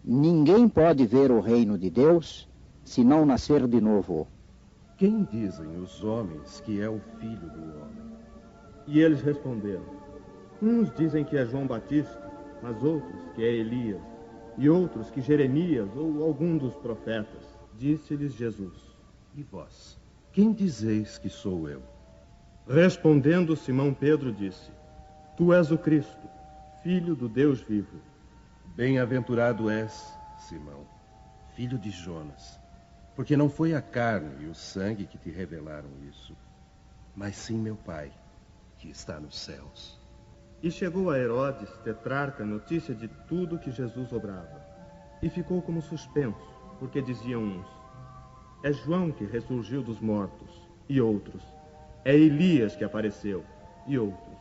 Ninguém pode ver o reino de Deus se não nascer de novo. Quem dizem os homens que é o Filho do Homem? E eles responderam: uns dizem que é João Batista, mas outros que é Elias, e outros que Jeremias ou algum dos profetas. Disse-lhes Jesus: E vós, quem dizeis que sou eu? Respondendo, Simão Pedro disse: Tu és o Cristo, Filho do Deus vivo. Bem-aventurado és, Simão, filho de Jonas, porque não foi a carne e o sangue que te revelaram isso, mas sim meu Pai, que está nos céus. E chegou a Herodes, tetrarca, a notícia de tudo que Jesus obrava. E ficou como suspenso, porque diziam uns: é João que ressurgiu dos mortos, e outros: é Elias que apareceu, e outros: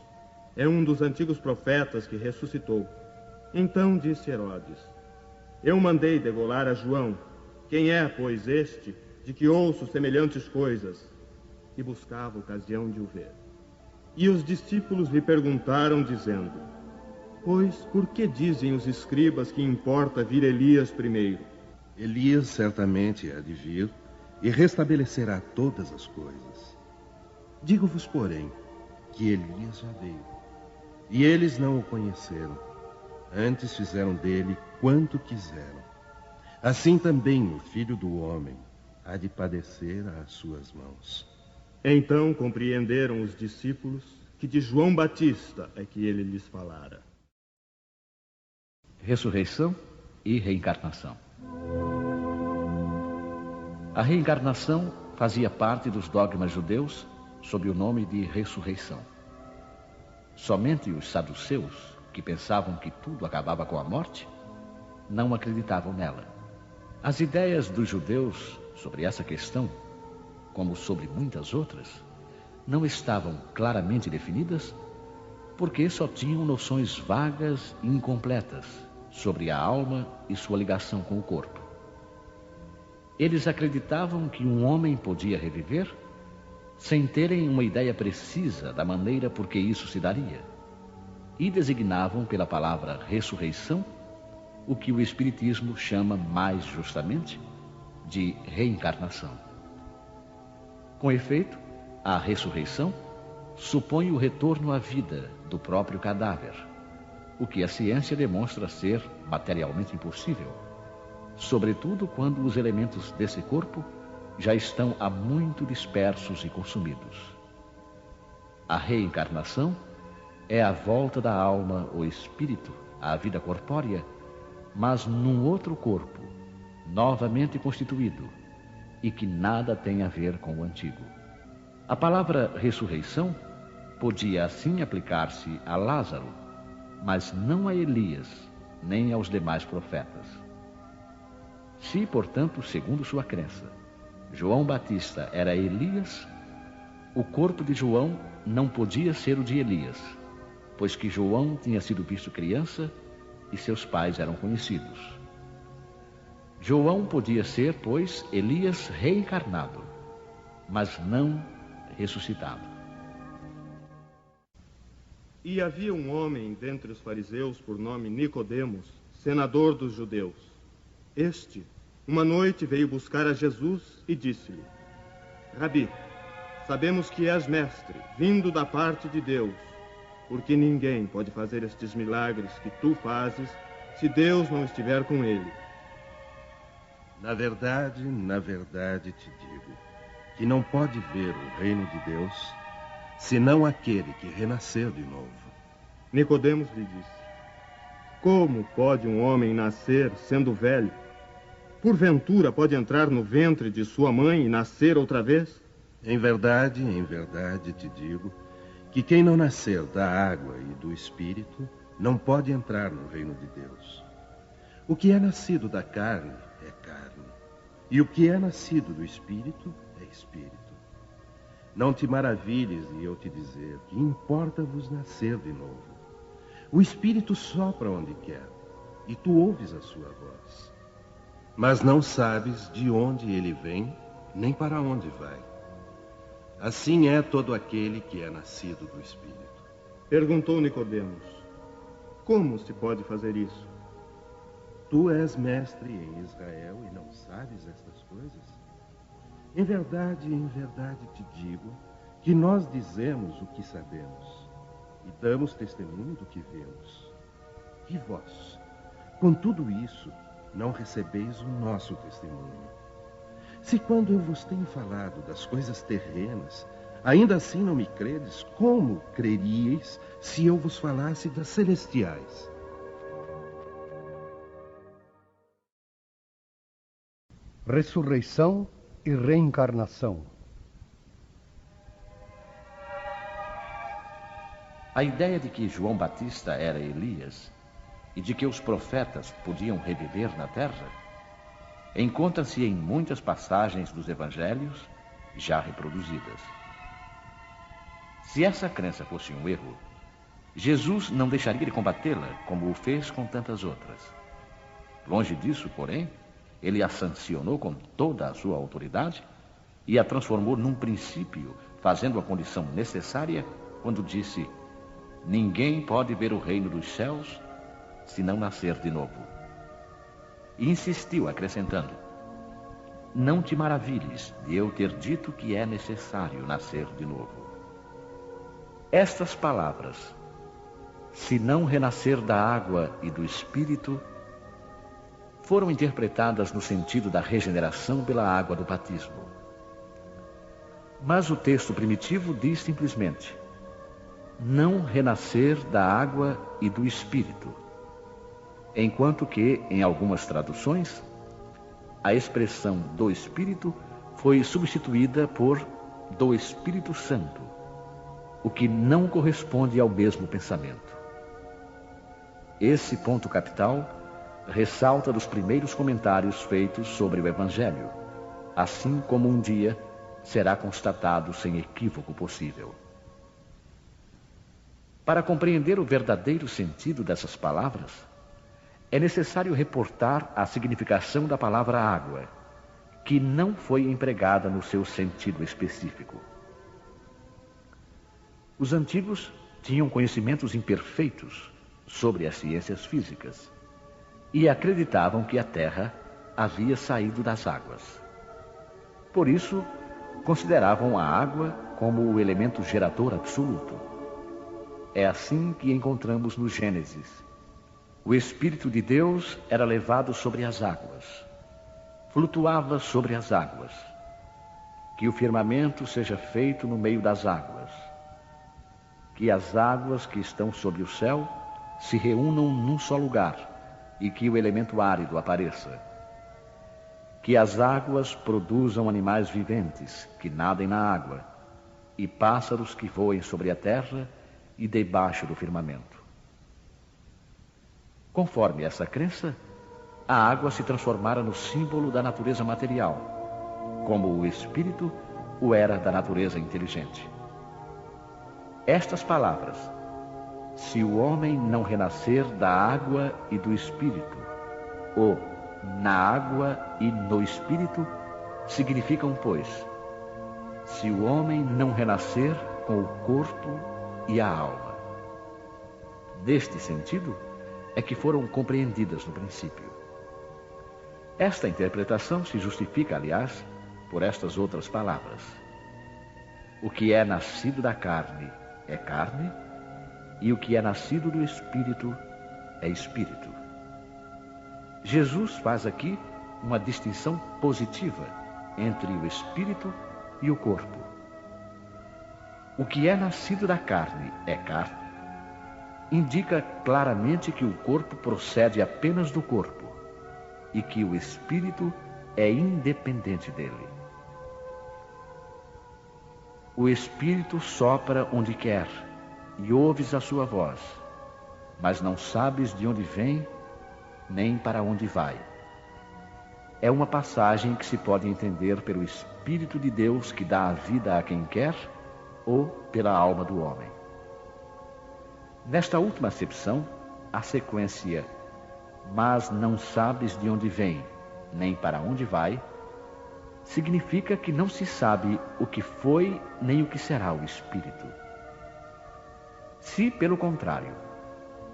é um dos antigos profetas que ressuscitou. Então disse Herodes: eu mandei degolar a João. Quem é, pois, este, de que ouço semelhantes coisas? E buscava ocasião de o ver. E os discípulos lhe perguntaram, dizendo: pois, por que dizem os escribas que importa vir Elias primeiro? Elias certamente há de vir e restabelecerá todas as coisas. Digo-vos, porém, que Elias já veio, e eles não o conheceram. Antes fizeram dele quanto quiseram. Assim também o Filho do Homem há de padecer às suas mãos. Então compreenderam os discípulos que de João Batista é que ele lhes falara. Ressurreição e reencarnação. A reencarnação fazia parte dos dogmas judeus sob o nome de ressurreição. Somente os saduceus, que pensavam que tudo acabava com a morte, não acreditavam nela. As ideias dos judeus sobre essa questão, como sobre muitas outras, não estavam claramente definidas porque só tinham noções vagas e incompletas sobre a alma e sua ligação com o corpo. Eles acreditavam que um homem podia reviver sem terem uma ideia precisa da maneira por que isso se daria, e designavam pela palavra ressurreição o que o Espiritismo chama mais justamente de reencarnação. Com efeito, a ressurreição supõe o retorno à vida do próprio cadáver, o que a ciência demonstra ser materialmente impossível, sobretudo quando os elementos desse corpo já estão há muito dispersos e consumidos. A reencarnação é a volta da alma ou espírito à vida corpórea, mas num outro corpo, novamente constituído, e que nada tem a ver com o antigo. A palavra ressurreição podia assim aplicar-se a Lázaro, mas não a Elias, nem aos demais profetas. Se, portanto, segundo sua crença, João Batista era Elias, o corpo de João não podia ser o de Elias, pois que João tinha sido visto criança e seus pais eram conhecidos. João podia ser, pois, Elias reencarnado, mas não ressuscitado. E havia um homem dentre os fariseus por nome Nicodemos, senador dos judeus. Este, uma noite, veio buscar a Jesus e disse-lhe: Rabi, sabemos que és mestre, vindo da parte de Deus, porque ninguém pode fazer estes milagres que tu fazes se Deus não estiver com ele. Na verdade te digo, que não pode ver o reino de Deus, senão aquele que renascer de novo. Nicodemos lhe disse: como pode um homem nascer sendo velho? Porventura pode entrar no ventre de sua mãe e nascer outra vez? Em verdade te digo, que quem não nascer da água e do Espírito não pode entrar no reino de Deus. O que é nascido da carne é carne, e o que é nascido do Espírito é Espírito. Não te maravilhes de eu te dizer que importa-vos nascer de novo. O Espírito sopra onde quer, e tu ouves a sua voz. Mas não sabes de onde ele vem, nem para onde vai. Assim é todo aquele que é nascido do Espírito. Perguntou Nicodemos: como se pode fazer isso? tu és mestre em Israel e não sabes estas coisas? Em verdade te digo que nós dizemos o que sabemos e damos testemunho do que vemos. E vós, com tudo isso, não recebeis o nosso testemunho. Se quando eu vos tenho falado das coisas terrenas, ainda assim não me credes, como creríeis se eu vos falasse das celestiais? Ressurreição e reencarnação. A ideia de que João Batista era Elias e de que os profetas podiam reviver na terra encontra-se em muitas passagens dos evangelhos já reproduzidas. Se essa crença fosse um erro, Jesus não deixaria de combatê-la como o fez com tantas outras. Longe disso, porém, ele a sancionou com toda a sua autoridade e a transformou num princípio, fazendo a condição necessária quando disse: ninguém pode ver o reino dos céus se não nascer de novo. E insistiu, acrescentando: não te maravilhes de eu ter dito que é necessário nascer de novo. Estas palavras, se não renascer da água e do Espírito, foram interpretadas no sentido da regeneração pela água do batismo. Mas o texto primitivo diz simplesmente: não renascer da água e do Espírito, enquanto que, em algumas traduções, a expressão do Espírito foi substituída por do Espírito Santo, o que não corresponde ao mesmo pensamento. Esse ponto capital ressalta dos primeiros comentários feitos sobre o Evangelho, assim como um dia será constatado sem equívoco possível. Para compreender o verdadeiro sentido dessas palavras, é necessário reportar a significação da palavra água, que não foi empregada no seu sentido específico. Os antigos tinham conhecimentos imperfeitos sobre as ciências físicas e acreditavam que a Terra havia saído das águas. Por isso, consideravam a água como o elemento gerador absoluto. É assim que encontramos no Gênesis: o Espírito de Deus era levado sobre as águas, flutuava sobre as águas. Que o firmamento seja feito no meio das águas, que as águas que estão sobre o céu se reúnam num só lugar e que o elemento árido apareça. Que as águas produzam animais viventes que nadem na água e pássaros que voem sobre a terra e debaixo do firmamento. Conforme essa crença, a água se transformara no símbolo da natureza material, como o Espírito o era da natureza inteligente. Estas palavras, se o homem não renascer da água e do Espírito, ou na água e no Espírito, significam, pois, se o homem não renascer com o corpo e a alma. Neste sentido é que foram compreendidas no princípio. Esta interpretação se justifica, aliás, por estas outras palavras: o que é nascido da carne é carne, e o que é nascido do Espírito é Espírito. Jesus faz aqui uma distinção positiva entre o Espírito e o corpo. O que é nascido da carne é carne, indica claramente que o corpo procede apenas do corpo e que o Espírito é independente dele. O Espírito sopra onde quer e ouves a sua voz, mas não sabes de onde vem nem para onde vai. É uma passagem que se pode entender pelo Espírito de Deus que dá a vida a quem quer ou pela alma do homem. Nesta última acepção, a sequência "mas não sabes de onde vem nem para onde vai" significa que não se sabe o que foi nem o que será o Espírito. Se, pelo contrário,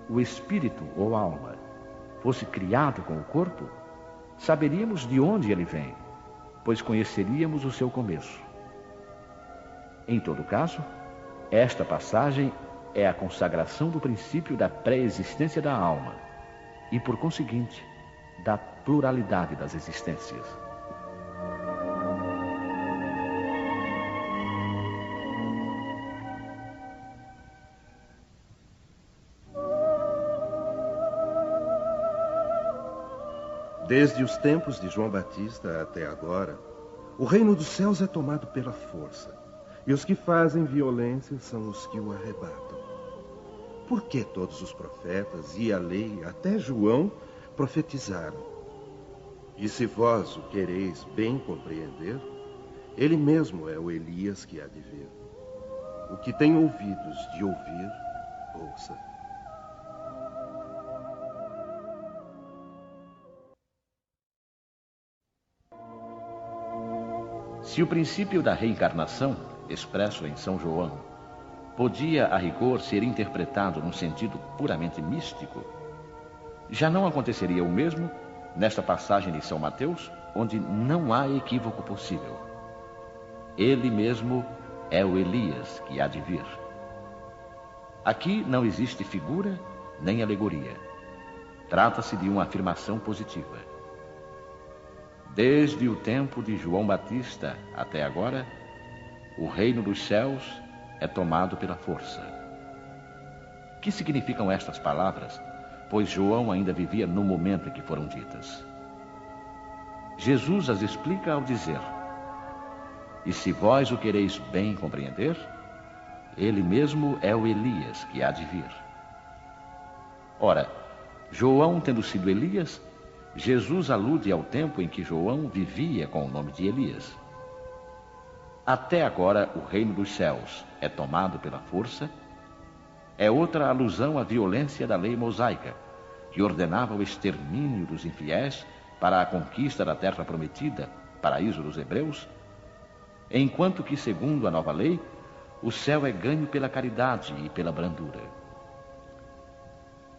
o Espírito ou alma fosse criado com o corpo, saberíamos de onde ele vem, pois conheceríamos o seu começo. Em todo caso, esta passagem é a consagração do princípio da pré-existência da alma e, por conseguinte, da pluralidade das existências. Desde os tempos de João Batista até agora, o reino dos céus é tomado pela força, e os que fazem violência são os que o arrebatam. Por que todos os profetas e a lei, até João, profetizaram? E se vós o quereis bem compreender, ele mesmo é o Elias que há de vir. O que tem ouvidos de ouvir, ouça. Se o princípio da reencarnação, expresso em São João, podia, a rigor, ser interpretado num sentido puramente místico, já não aconteceria o mesmo nesta passagem de São Mateus, onde não há equívoco possível. Ele mesmo é o Elias que há de vir. Aqui não existe figura nem alegoria. Trata-se de uma afirmação positiva. Desde o tempo de João Batista até agora, o reino dos céus é tomado pela força. Que significam estas palavras, pois João ainda vivia no momento em que foram ditas? Jesus as explica ao dizer: e se vós o quereis bem compreender, ele mesmo é o Elias que há de vir. Ora, João tendo sido Elias, Jesus alude ao tempo em que João vivia com o nome de Elias. Até agora o reino dos céus é tomado pela força, é outra alusão à violência da lei mosaica, que ordenava o extermínio dos infiéis para a conquista da terra prometida, paraíso dos hebreus, enquanto que, segundo a nova lei, o céu é ganho pela caridade e pela brandura.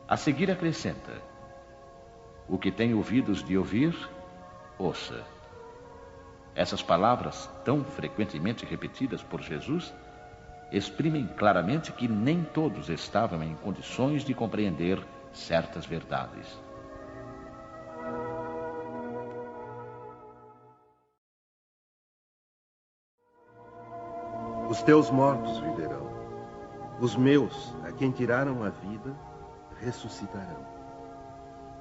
A seguir acrescenta: o que tem ouvidos de ouvir, ouça. Essas palavras, tão frequentemente repetidas por Jesus, exprimem claramente que nem todos estavam em condições de compreender certas verdades. Os teus mortos viverão. Os meus, a quem tiraram a vida, ressuscitarão.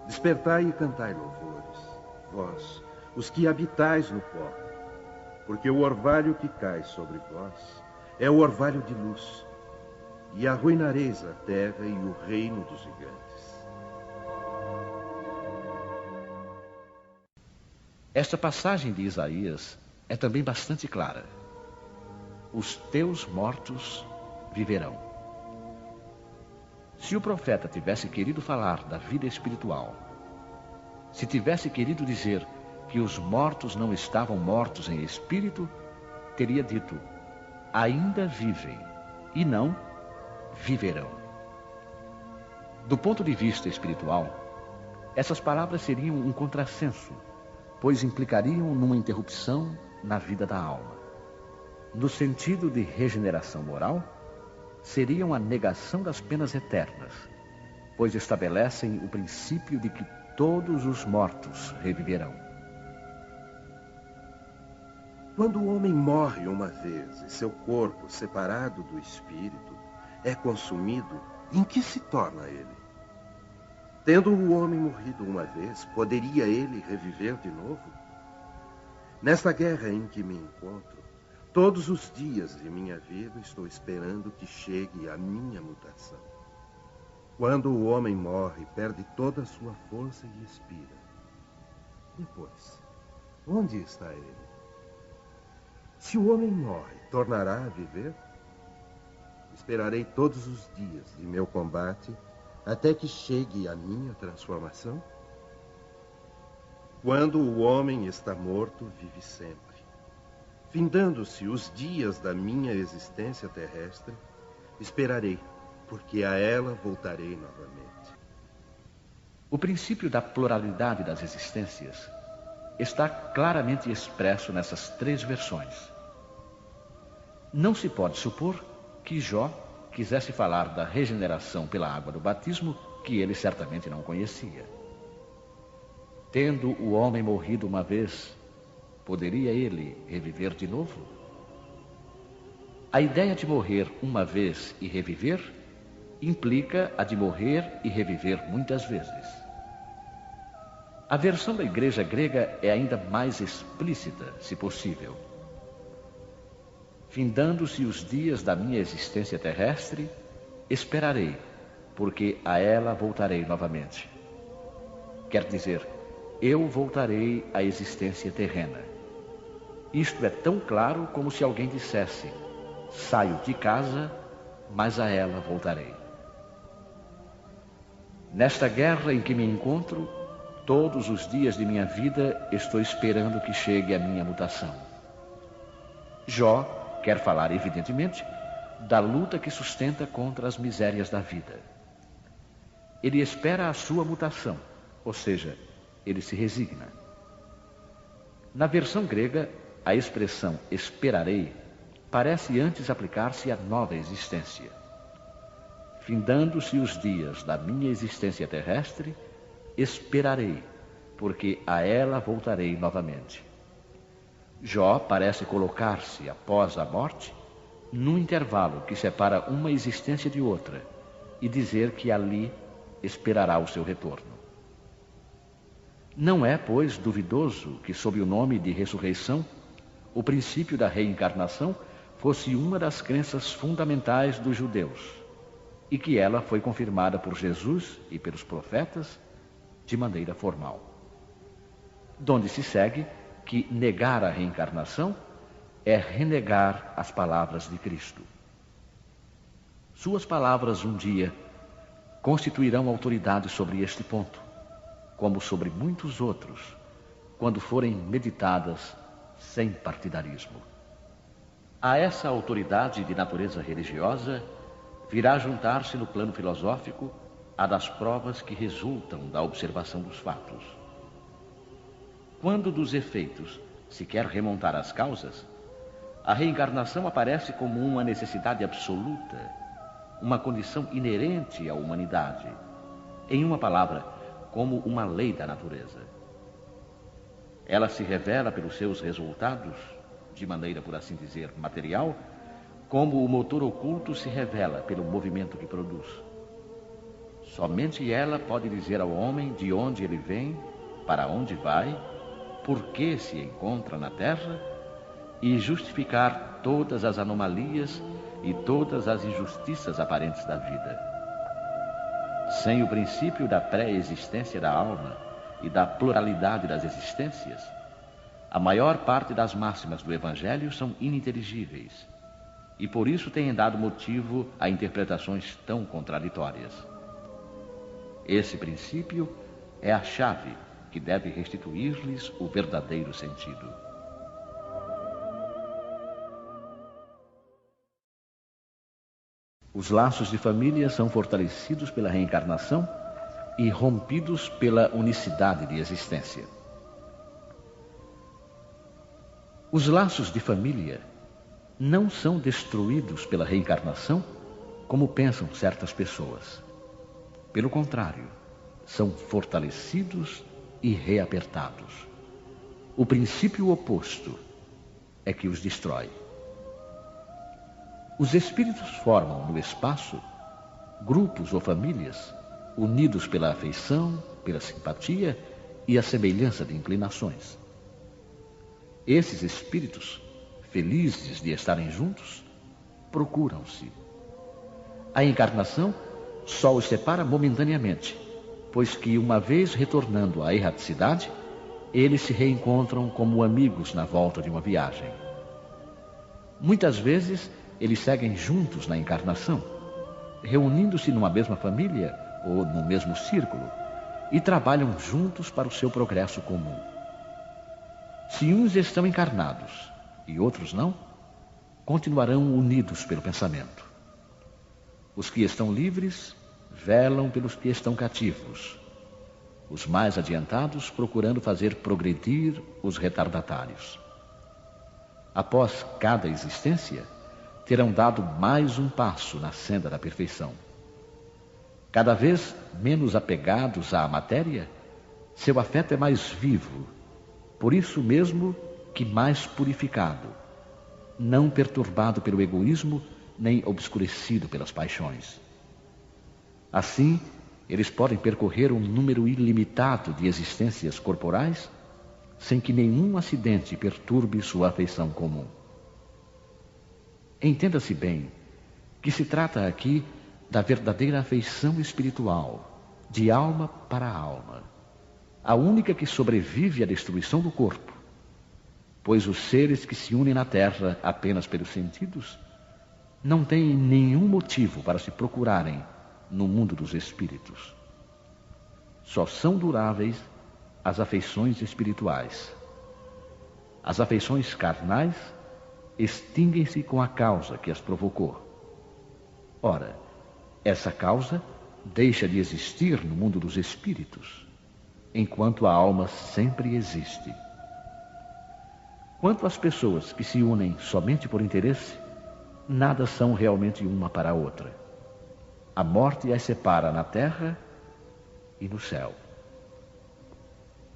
Despertai e cantai louvores, vós, os que habitais no pó, porque o orvalho que cai sobre vós é o orvalho de luz, e arruinareis a terra e o reino dos gigantes. Esta passagem de Isaías é também bastante clara. Os teus mortos viverão. Se o profeta tivesse querido falar da vida espiritual, se tivesse querido dizer que os mortos não estavam mortos em espírito, teria dito: ainda vivem, e não viverão. Do ponto de vista espiritual, essas palavras seriam um contrassenso, pois implicariam numa interrupção na vida da alma. No sentido de regeneração moral, seriam a negação das penas eternas, pois estabelecem o princípio de que todos os mortos reviverão. Quando o homem morre uma vez e seu corpo, separado do espírito, é consumido, em que se torna ele? Tendo o homem morrido uma vez, poderia ele reviver de novo? Nesta guerra em que me encontro, todos os dias de minha vida estou esperando que chegue a minha mutação. Quando o homem morre, perde toda a sua força e expira. Depois, onde está ele? Se o homem morre, tornará a viver? Esperarei todos os dias de meu combate até que chegue a minha transformação? Quando o homem está morto, vive sempre. Findando-se os dias da minha existência terrestre, esperarei, porque a ela voltarei novamente. O princípio da pluralidade das existências está claramente expresso nessas três versões. Não se pode supor que Jó quisesse falar da regeneração pela água do batismo, que ele certamente não conhecia. Tendo o homem morrido uma vez, poderia ele reviver de novo? A ideia de morrer uma vez e reviver implica a de morrer e reviver muitas vezes. A versão da igreja grega é ainda mais explícita, se possível. Findando-se os dias da minha existência terrestre, esperarei, porque a ela voltarei novamente. Quer dizer, eu voltarei à existência terrena. Isto é tão claro como se alguém dissesse: saio de casa, mas a ela voltarei. Nesta guerra em que me encontro, todos os dias de minha vida estou esperando que chegue a minha mutação. Jó quer falar, evidentemente, da luta que sustenta contra as misérias da vida. Ele espera a sua mutação, ou seja, ele se resigna. Na versão grega, a expressão esperarei parece antes aplicar-se à nova existência. Findando-se os dias da minha existência terrestre, esperarei, porque a ela voltarei novamente. Jó parece colocar-se, após a morte, num intervalo que separa uma existência de outra e dizer que ali esperará o seu retorno. Não é, pois, duvidoso que, sob o nome de ressurreição, o princípio da reencarnação fosse uma das crenças fundamentais dos judeus e que ela foi confirmada por Jesus e pelos profetas de maneira formal. Donde se segue que negar a reencarnação é renegar as palavras de Cristo. Suas palavras um dia constituirão autoridade sobre este ponto, como sobre muitos outros, quando forem meditadas sem partidarismo. A essa autoridade de natureza religiosa virá juntar-se no plano filosófico a das provas que resultam da observação dos fatos. Quando dos efeitos se quer remontar às causas, a reencarnação aparece como uma necessidade absoluta, uma condição inerente à humanidade, em uma palavra, como uma lei da natureza. Ela se revela pelos seus resultados, de maneira, por assim dizer, material, como o motor oculto se revela pelo movimento que produz. Somente ela pode dizer ao homem de onde ele vem, para onde vai, por que se encontra na Terra e justificar todas as anomalias e todas as injustiças aparentes da vida. Sem o princípio da pré-existência da alma e da pluralidade das existências, a maior parte das máximas do Evangelho são ininteligíveis e por isso têm dado motivo a interpretações tão contraditórias. Esse princípio é a chave que deve restituir-lhes o verdadeiro sentido. Os laços de família são fortalecidos pela reencarnação e rompidos pela unicidade de existência. Os laços de família não são destruídos pela reencarnação, como pensam certas pessoas. Pelo contrário, são fortalecidos e reapertados. O princípio oposto é que os destrói. Os espíritos formam no espaço grupos ou famílias unidos pela afeição, pela simpatia e a semelhança de inclinações. Esses espíritos, felizes de estarem juntos, procuram-se. A encarnação só os separa momentaneamente, pois que, uma vez retornando à erraticidade, eles se reencontram como amigos na volta de uma viagem. Muitas vezes, eles seguem juntos na encarnação, reunindo-se numa mesma família ou no mesmo círculo, e trabalham juntos para o seu progresso comum. Se uns estão encarnados e outros não, continuarão unidos pelo pensamento. Os que estão livres velam pelos que estão cativos. os mais adiantados procurando fazer progredir os retardatários. Após cada existência, terão dado mais um passo na senda da perfeição. Cada vez menos apegados à matéria, seu afeto é mais vivo, por isso mesmo que mais purificado, não perturbado pelo egoísmo, nem obscurecido pelas paixões. Assim, eles podem percorrer um número ilimitado de existências corporais, sem que nenhum acidente perturbe sua afeição comum. Entenda-se bem que se trata aqui da verdadeira afeição espiritual, de alma para alma, a única que sobrevive à destruição do corpo, pois os seres que se unem na terra apenas pelos sentidos não têm nenhum motivo para se procurarem no mundo dos espíritos. Só são duráveis as afeições espirituais. As afeições carnais extinguem-se com a causa que as provocou. Ora, essa causa deixa de existir no mundo dos espíritos, enquanto a alma sempre existe. Quanto às pessoas que se unem somente por interesse, nada são realmente uma para a outra. A morte as separa na terra e no céu.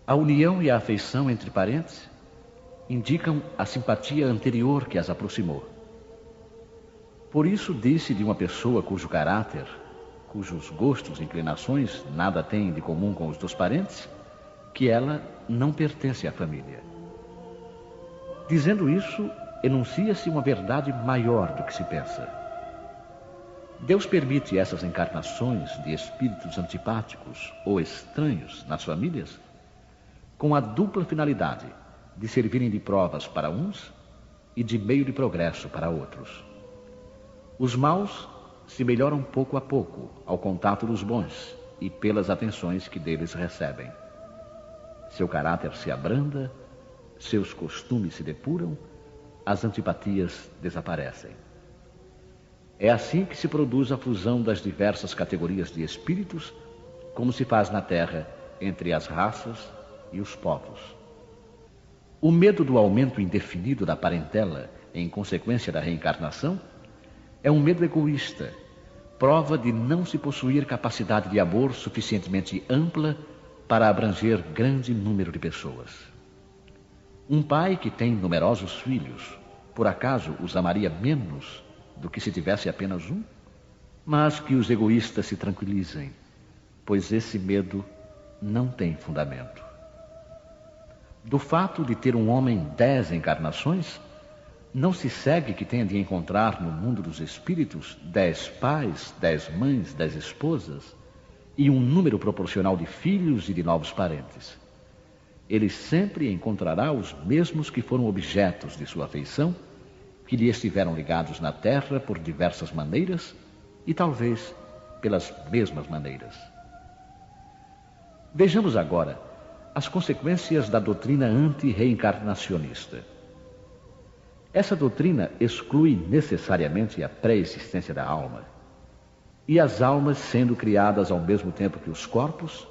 A união e a afeição entre parentes indicam a simpatia anterior que as aproximou. Por isso disse de uma pessoa cujo caráter, cujos gostos e inclinações nada têm de comum com os dos parentes, que ela não pertence à família. Dizendo isso, enuncia-se uma verdade maior do que se pensa. Deus permite essas encarnações de espíritos antipáticos ou estranhos nas famílias com a dupla finalidade de servirem de provas para uns e de meio de progresso para outros. Os maus se melhoram pouco a pouco ao contato dos bons e pelas atenções que deles recebem. Seu caráter se abranda, seus costumes se depuram, as antipatias desaparecem. É assim que se produz a fusão das diversas categorias de espíritos, como se faz na Terra entre as raças e os povos. O medo do aumento indefinido da parentela em consequência da reencarnação é um medo egoísta, prova de não se possuir capacidade de amor suficientemente ampla para abranger grande número de pessoas. Um pai que tem numerosos filhos, por acaso os amaria menos do que se tivesse apenas um? Mas que os egoístas se tranquilizem, pois esse medo não tem fundamento. Do fato de ter um homem 10 encarnações, não se segue que tenha de encontrar no mundo dos espíritos 10 pais, 10 mães, 10 esposas e um número proporcional de filhos e de novos parentes. Ele sempre encontrará os mesmos que foram objetos de sua afeição, que lhe estiveram ligados na terra por diversas maneiras e talvez pelas mesmas maneiras. Vejamos agora as consequências da doutrina anti-reencarnacionista. Essa doutrina exclui necessariamente a pré-existência da alma. E as almas, sendo criadas ao mesmo tempo que os corpos,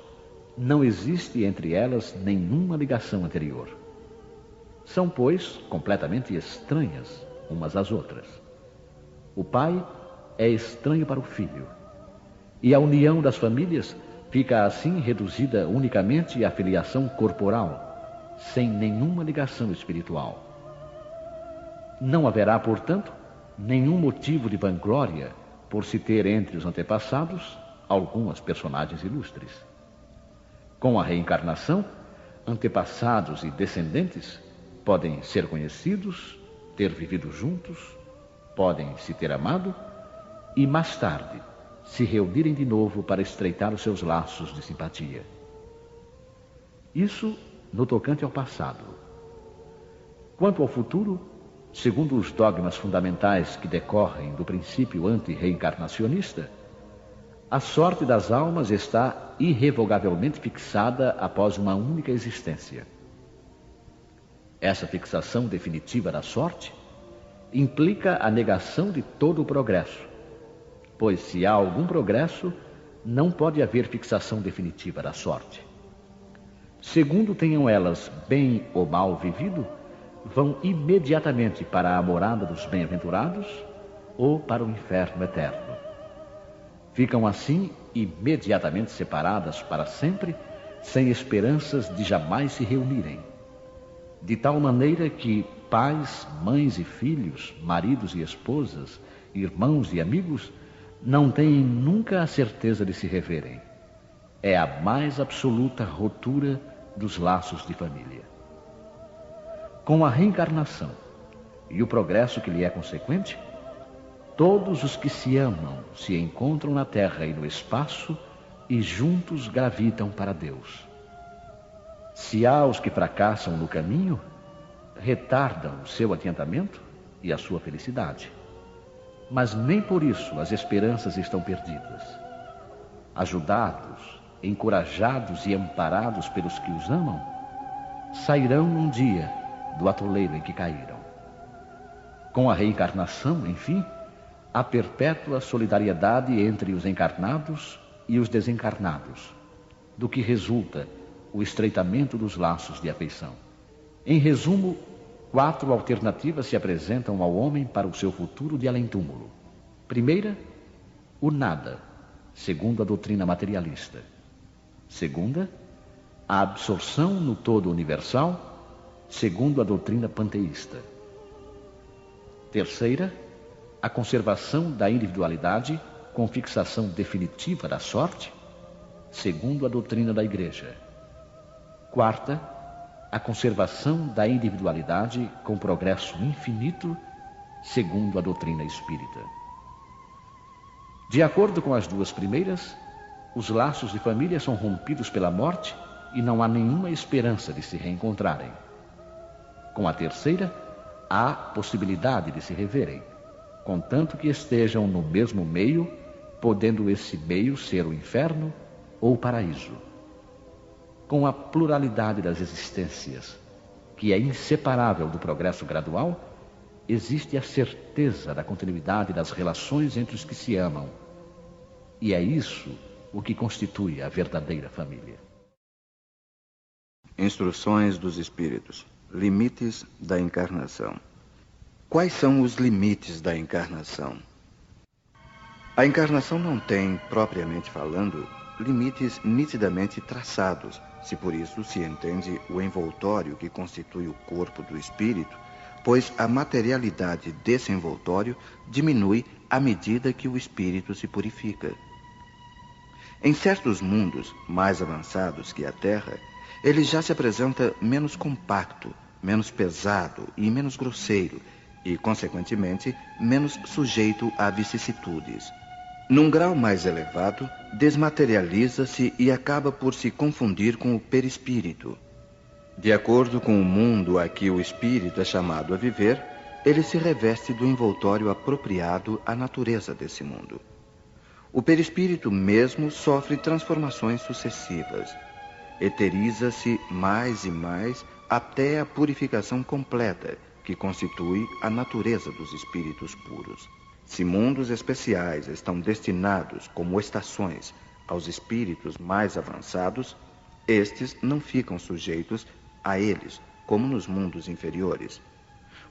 não existe entre elas nenhuma ligação anterior. São, pois, completamente estranhas umas às outras. O pai é estranho para o filho, e a união das famílias fica assim reduzida unicamente à filiação corporal, sem nenhuma ligação espiritual. Não haverá, portanto, nenhum motivo de vanglória por se ter entre os antepassados algumas personagens ilustres. Com a reencarnação, antepassados e descendentes podem ser conhecidos, ter vivido juntos, podem se ter amado e, mais tarde, se reunirem de novo para estreitar os seus laços de simpatia. Isso no tocante ao passado. Quanto ao futuro, segundo os dogmas fundamentais que decorrem do princípio anti-reencarnacionista, a sorte das almas está irrevogavelmente fixada após uma única existência. Essa fixação definitiva da sorte implica a negação de todo o progresso, pois se há algum progresso, não pode haver fixação definitiva da sorte. segundo tenham elas bem ou mal vivido, vão imediatamente para a morada dos bem-aventurados ou para o inferno eterno. Ficam assim imediatamente separadas para sempre, sem esperanças de jamais se reunirem. De tal maneira que pais, mães e filhos, maridos e esposas, irmãos e amigos, não têm nunca a certeza de se reverem. É a mais absoluta ruptura dos laços de família. Com a reencarnação e o progresso que lhe é consequente, todos os que se amam se encontram na terra e no espaço e juntos gravitam para Deus. Se há os que fracassam no caminho, retardam o seu adiantamento e a sua felicidade. Mas nem por isso as esperanças estão perdidas. Ajudados, encorajados e amparados pelos que os amam, sairão um dia do atoleiro em que caíram. Com a reencarnação, enfim, há perpétua solidariedade entre os encarnados e os desencarnados, do que resulta o estreitamento dos laços de afeição. Em resumo, 4 alternativas se apresentam ao homem para o seu futuro de além-túmulo. Primeira, o nada, segundo a doutrina materialista. Segunda, a absorção no todo universal, segundo a doutrina panteísta. Terceira, a conservação da individualidade com fixação definitiva da sorte, segundo a doutrina da Igreja. Quarta, a conservação da individualidade com progresso infinito, segundo a doutrina espírita. De acordo com as duas primeiras, os laços de família são rompidos pela morte e não há nenhuma esperança de se reencontrarem. Com a terceira, há possibilidade de se reverem, contanto que estejam no mesmo meio, podendo esse meio ser o inferno ou o paraíso. Com a pluralidade das existências, que é inseparável do progresso gradual, existe a certeza da continuidade das relações entre os que se amam. E é isso o que constitui a verdadeira família. Instruções dos Espíritos. Limites da encarnação. Quais são os limites da encarnação? A encarnação não tem, propriamente falando, limites nitidamente traçados, se por isso se entende o envoltório que constitui o corpo do espírito, pois a materialidade desse envoltório diminui à medida que o espírito se purifica. Em certos mundos mais avançados que a Terra, ele já se apresenta menos compacto, menos pesado e menos grosseiro, e, consequentemente, menos sujeito a vicissitudes. Num grau mais elevado, desmaterializa-se e acaba por se confundir com o perispírito. De acordo com o mundo a que o espírito é chamado a viver, ele se reveste do envoltório apropriado à natureza desse mundo. O perispírito mesmo sofre transformações sucessivas. Eteriza-se mais e mais até a purificação completa, que constitui a natureza dos espíritos puros. Se mundos especiais estão destinados, como estações, aos espíritos mais avançados, estes não ficam sujeitos a eles, como nos mundos inferiores.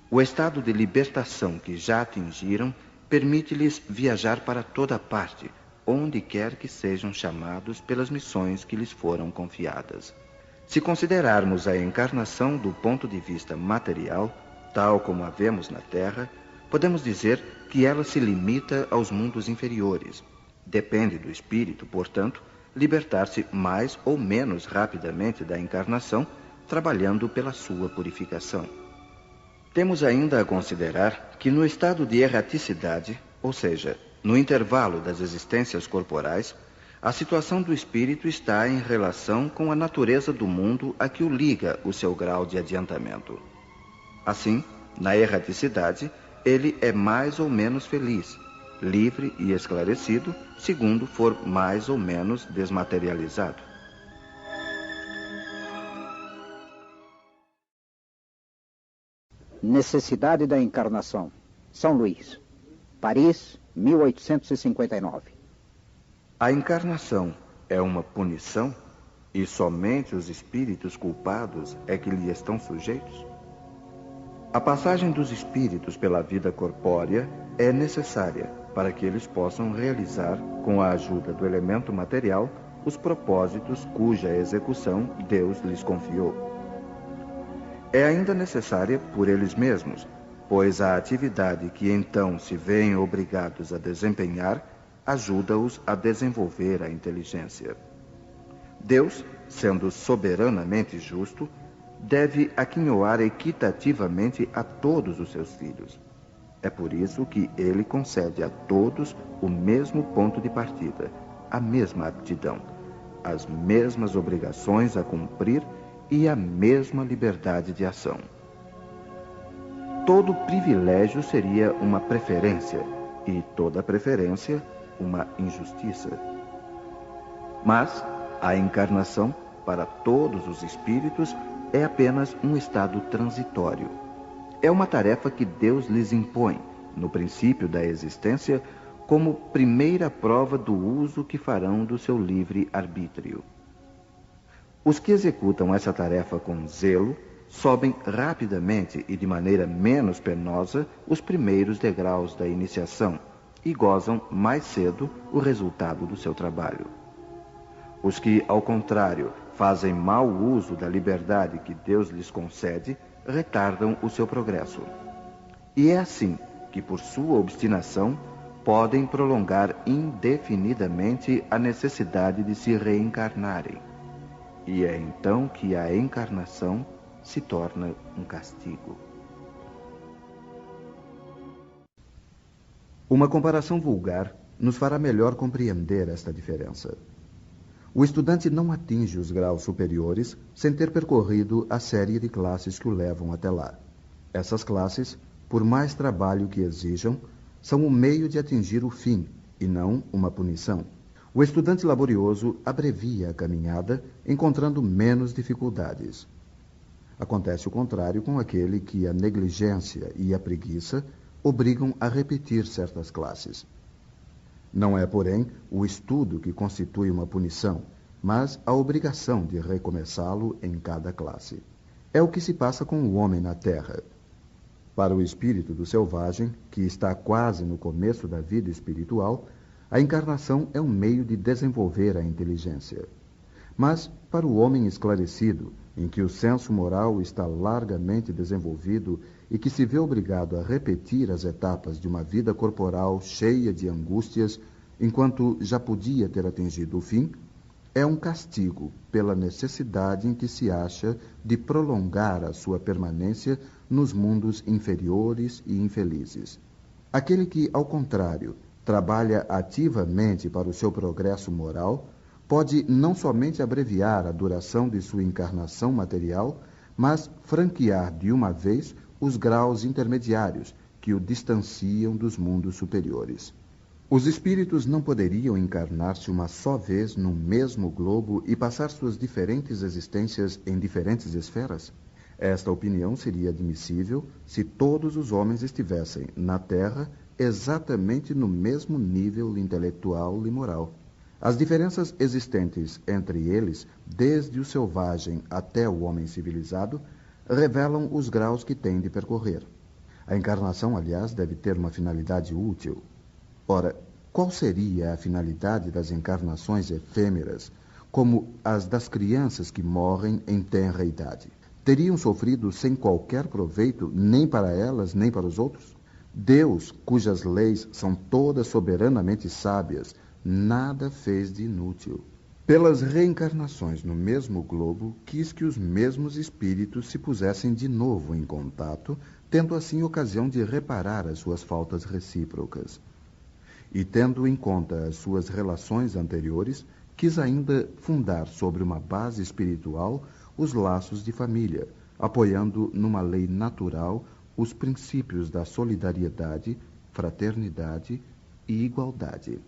O estado de libertação que já atingiram permite-lhes viajar para toda parte, onde quer que sejam chamados pelas missões que lhes foram confiadas. Se considerarmos a encarnação do ponto de vista material, tal como a vemos na Terra, podemos dizer que ela se limita aos mundos inferiores. Depende do espírito, portanto, libertar-se mais ou menos rapidamente da encarnação, trabalhando pela sua purificação. Temos ainda a considerar que no estado de erraticidade, ou seja, no intervalo das existências corporais, a situação do espírito está em relação com a natureza do mundo a que o liga o seu grau de adiantamento. Assim, na erraticidade, ele é mais ou menos feliz, livre e esclarecido, segundo for mais ou menos desmaterializado. Necessidade da encarnação. São Luís, Paris, 1859. A encarnação é uma punição? e somente os espíritos culpados é que lhe estão sujeitos? A passagem dos espíritos pela vida corpórea é necessária para que eles possam realizar, com a ajuda do elemento material, os propósitos cuja execução Deus lhes confiou. É ainda necessária por eles mesmos, pois a atividade que então se veem obrigados a desempenhar ajuda-os a desenvolver a inteligência. Deus, sendo soberanamente justo, deve aquinhoar equitativamente a todos os seus filhos. É por isso que ele concede a todos o mesmo ponto de partida, a mesma aptidão, as mesmas obrigações a cumprir e a mesma liberdade de ação. Todo privilégio seria uma preferência, e toda preferência uma injustiça. Mas a encarnação, para todos os espíritos, é apenas um estado transitório. É uma tarefa que Deus lhes impõe, no princípio da existência, como primeira prova do uso que farão do seu livre arbítrio. Os que executam essa tarefa com zelo sobem rapidamente e de maneira menos penosa os primeiros degraus da iniciação e gozam mais cedo o resultado do seu trabalho. Os que, ao contrário, fazem mau uso da liberdade que Deus lhes concede, retardam o seu progresso. E é assim que, por sua obstinação, podem prolongar indefinidamente a necessidade de se reencarnarem. E é então que a encarnação se torna um castigo. Uma comparação vulgar nos fará melhor compreender esta diferença. O estudante não atinge os graus superiores sem ter percorrido a série de classes que o levam até lá. Essas classes, por mais trabalho que exijam, são o meio de atingir o fim e não uma punição. O estudante laborioso abrevia a caminhada, encontrando menos dificuldades. Acontece o contrário com aquele que a negligência e a preguiça obrigam a repetir certas classes. Não é, porém, o estudo que constitui uma punição, mas a obrigação de recomeçá-lo em cada classe. É o que se passa com o homem na Terra. Para o espírito do selvagem, que está quase no começo da vida espiritual, a encarnação é um meio de desenvolver a inteligência. Mas, para o homem esclarecido, em que o senso moral está largamente desenvolvido e que se vê obrigado a repetir as etapas de uma vida corporal cheia de angústias, enquanto já podia ter atingido o fim, é um castigo pela necessidade em que se acha de prolongar a sua permanência nos mundos inferiores e infelizes. Aquele que, ao contrário, trabalha ativamente para o seu progresso moral, pode não somente abreviar a duração de sua encarnação material, mas franquear de uma vez os graus intermediários que o distanciam dos mundos superiores. Os espíritos não poderiam encarnar-se uma só vez no mesmo globo e passar suas diferentes existências em diferentes esferas? Esta opinião seria admissível se todos os homens estivessem na Terra exatamente no mesmo nível intelectual e moral. As diferenças existentes entre eles, desde o selvagem até o homem civilizado, revelam os graus que têm de percorrer. A encarnação, aliás, deve ter uma finalidade útil. Ora, qual seria a finalidade das encarnações efêmeras, como as das crianças que morrem em tenra idade? Teriam sofrido sem qualquer proveito, nem para elas, nem para os outros? Deus, cujas leis são todas soberanamente sábias, nada fez de inútil. Pelas reencarnações no mesmo globo, quis que os mesmos espíritos se pusessem de novo em contato, tendo assim ocasião de reparar as suas faltas recíprocas. E tendo em conta as suas relações anteriores, quis ainda fundar sobre uma base espiritual os laços de família, apoiando numa lei natural os princípios da solidariedade, fraternidade e igualdade.